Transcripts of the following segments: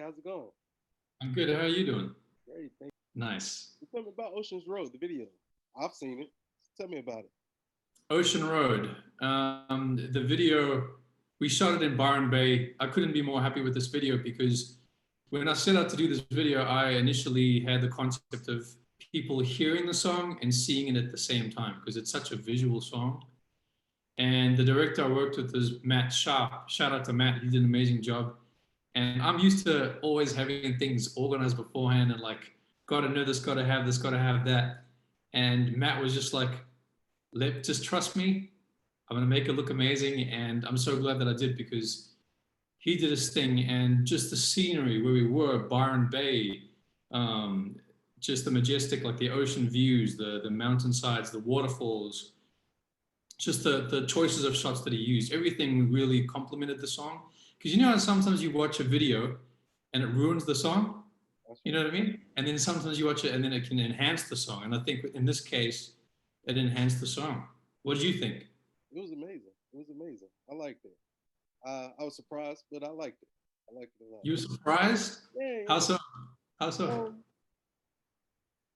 how's it going? I'm good. How are you doing? Great, thank Nice. you. Tell me about Ocean's Road, the video. I've seen it. Tell me about it. Ocean Road. The video, we shot it in Byron Bay. I couldn't be more happy with this video because when I set out to do this video, I initially had the concept of people hearing the song and seeing it at the same time because it's such a visual song. And the director I worked with is Matt Sharp. Shout out to Matt. He did an amazing job. And I'm used to always having things organized beforehand and like, got to know this, got to have this, got to have that. And Matt was just like, just trust me. I'm gonna make it look amazing, and I'm so glad that I did because he did his thing, and just the scenery where we were, Byron Bay, um, just the majestic, like the ocean views, the mountainsides, the waterfalls, just the choices of shots that he used. Everything really complemented the song. Because you know how sometimes you watch a video and it ruins the song. That's You right. know what I mean? And then sometimes you watch it and then it can enhance the song. And I think in this case, it enhanced the song. What did you think? It was amazing. It was amazing. I liked it. I was surprised, but I liked it. I liked it a lot. You were surprised? Yeah, How yeah. so? How so? Um,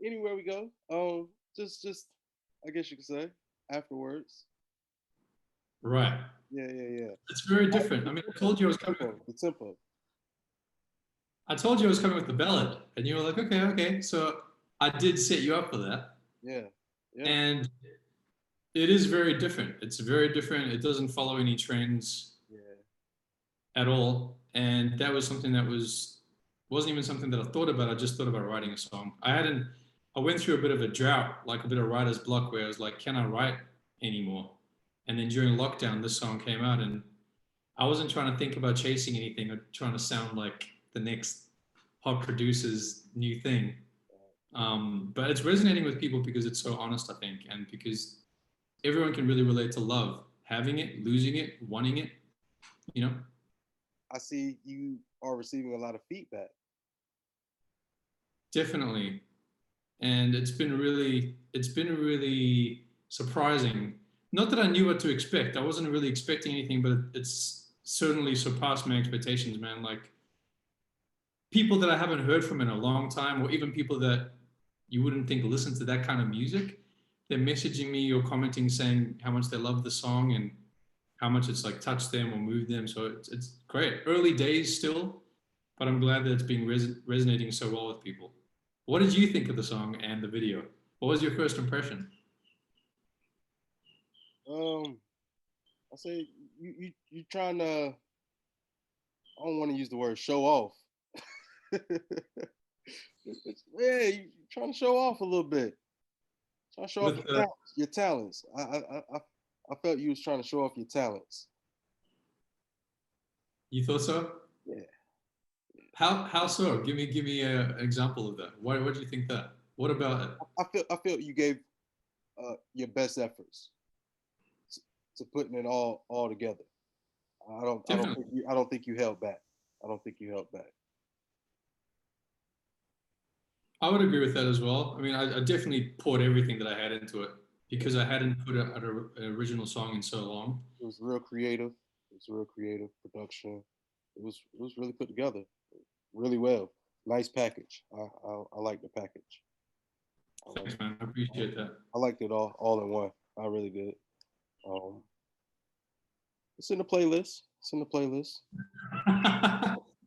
Anywhere we go, just I guess you could say afterwards. Right. Yeah, yeah, yeah. It's very I, different. the I mean, tempo, the tempo, the tempo. I told you I was coming with the ballad, and you were like, okay, okay. So I did set you up for that, Yeah, yeah, and it is very different. It's very different. It doesn't follow any trends yeah. at all, and that was something that wasn't even something that I thought about. I just thought about writing a song. I went through a bit of a drought, like a bit of writer's block, where I was like, can I write anymore? And then during lockdown, this song came out, and I wasn't trying to think about chasing anything or trying to sound like the next hot producer's new thing. But it's resonating with people because it's so honest, I think, and because everyone can really relate to love, having it, losing it, wanting it. You know, I see you are receiving a lot of feedback. definitely. And it's been really surprising. Not that I knew what to expect. I wasn't really expecting anything, but it's certainly surpassed my expectations, man. Like people that I haven't heard from in a long time, or even people that you wouldn't think listen to that kind of music, they're messaging me or commenting saying how much they love the song and how much it's like touched them or moved them. So it's great. Early days still, but I'm glad that it's being resonating so well with people. What did you think of the song and the video? What was your first impression? Um, I say you trying to. I don't want to use the word show off. Yeah, you trying to show off a little bit. Trying to show off With your talents. Your talents. I felt you was trying to show off your talents. you thought so? Yeah. How so? Give me an example of that. Why what do you think that? What about it? I feel you gave your best efforts to, to putting it all together. Definitely. I don't think you held back. I don't think you held back. I would agree with that as well. I mean, I definitely poured everything that I had into it Yeah. because I hadn't put an original song in so long. It was real creative. It was real creative production. It was really put together really well. Nice package. I like the package. I like Thanks, man. I appreciate that. I liked it all in one. I really did. Um, it's in the playlist. It's in the playlist.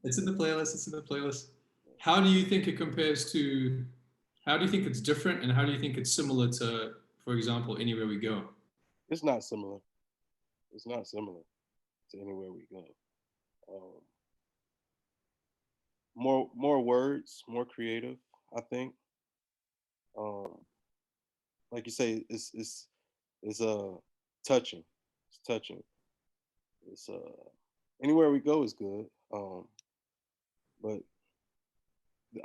It's in the playlist. It's in the playlist. How do you think it compares to? How do you think it's different, and how do you think it's similar to, for example, Anywhere We Go? It's not similar. It's not similar to anywhere we go. Um, more words, more creative. I think. Um, like you say, it's touching. It's touching. It's anywhere we go is good. But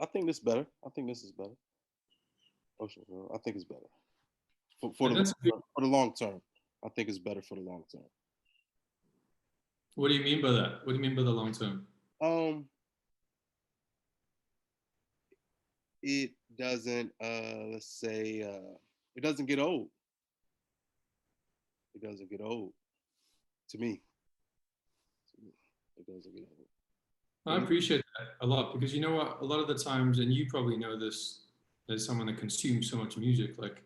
I think this better. I think this is better. Ocean Girl. I think it's better for And the that's a good, for the long term. I think it's better for the long term. what do you mean by that? What do you mean by the long term? Um, it doesn't. Let's say it doesn't get old. It doesn't get old to me. To me. It doesn't get old. I appreciate that a lot because you know what? A lot of the times, and you probably know this as someone that consumes so much music, like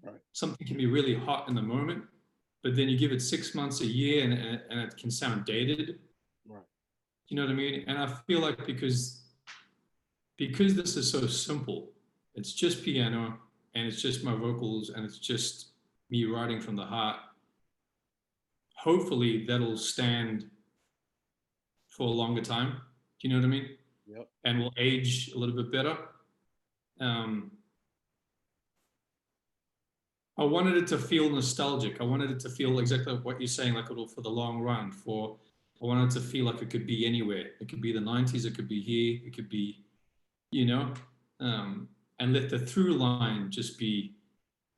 Right. something can be really hot in the moment, but then you give it 6 months, a year, and it can sound dated. Right. You know what I mean? And I feel like because this is so simple, it's just piano and it's just my vocals and it's just me writing from the heart. Hopefully that'll stand for a longer time. Do you know what I mean? Yep. And will age a little bit better. Um, I wanted it to feel nostalgic. I wanted it to feel exactly what you're saying, like it'll for the long run. I wanted it to feel like it could be anywhere. It could be the 90s. It could be here. It could be, you know, and let the through line just be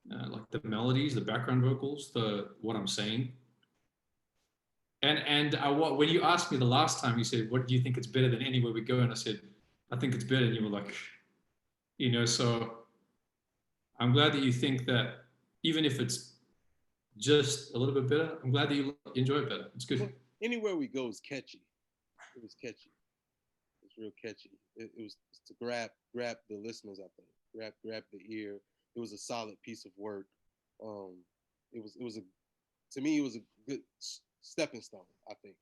like the melodies, the background vocals, the what I'm saying. And when you asked me the last time, you said, "What do you think it's better than Anywhere We Go?" And I said, "I think it's better." And you were like, so I'm glad that you think that even if it's just a little bit better, I'm glad that you enjoy it better. It's good. Well, Anywhere We Go is catchy. It was catchy. It's real catchy. It was to grab the listeners. I think grab the ear. It was a solid piece of work. Um, it was a to me it was a good stepping stone. I think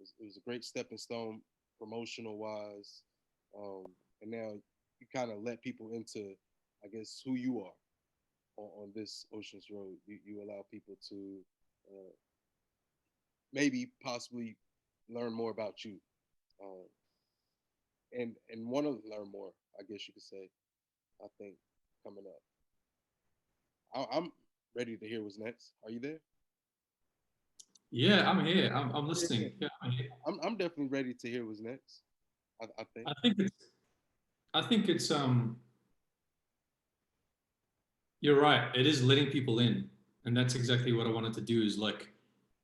it was a great stepping stone promotional wise. And now you kind of let people into, I guess, who you are on this Oceans Road. You allow people to uh, maybe possibly learn more about you, um, and want to learn more. I guess you could say. I think coming up, I'm ready to hear what's next. Are you there? Yeah, I'm here. I'm Yeah. listening. Yeah, I'm here. I'm definitely ready to hear what's next. I think. I think it's I think it's you're right. It is letting people in, and that's exactly what I wanted to do. Is like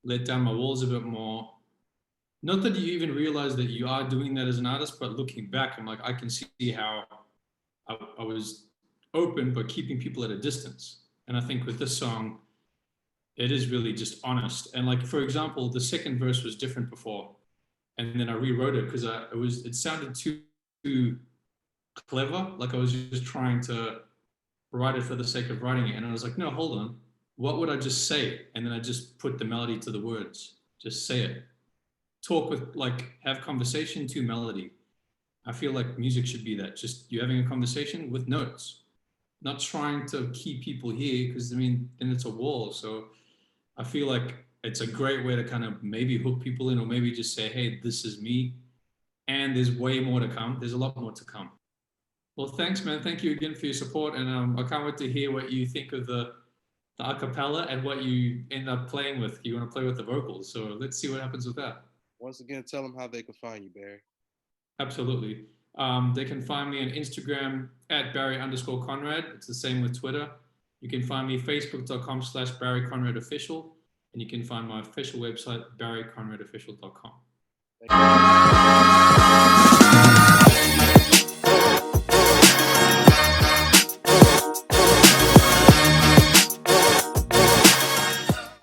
let down my walls a bit more. Not that you even realize that you are doing that as an artist, but looking back, I'm like I can see how I was open but keeping people at a distance. And I think with this song, it is really just honest. And like for example, the second verse was different before, and then I rewrote it because it sounded too clever. Like I was just trying to write it for the sake of writing it. And I was like, no, hold on. What would I just say? And then I just put the melody to the words. Just say it. Talk with, like, have conversation to melody. I feel like music should be that. Just you having a conversation with notes, not trying to keep people here because, I mean, then it's a wall. So I feel like it's a great way to kind of maybe hook people in or maybe just say, hey, this is me. And there's way more to come. There's a lot more to come. Well, thanks, man. Thank you again for your support, and I can't wait to hear what you think of the acapella and what you end up playing with. You want to play with the vocals, so let's see what happens with that. Once again, tell them how they can find you, Barry. Absolutely. They can find me on Instagram at Barry_Conrad. It's the same with Twitter. You can find me facebook.com/Barry Conrad Official, and you can find my official website, barryconradofficial.com. Thank you.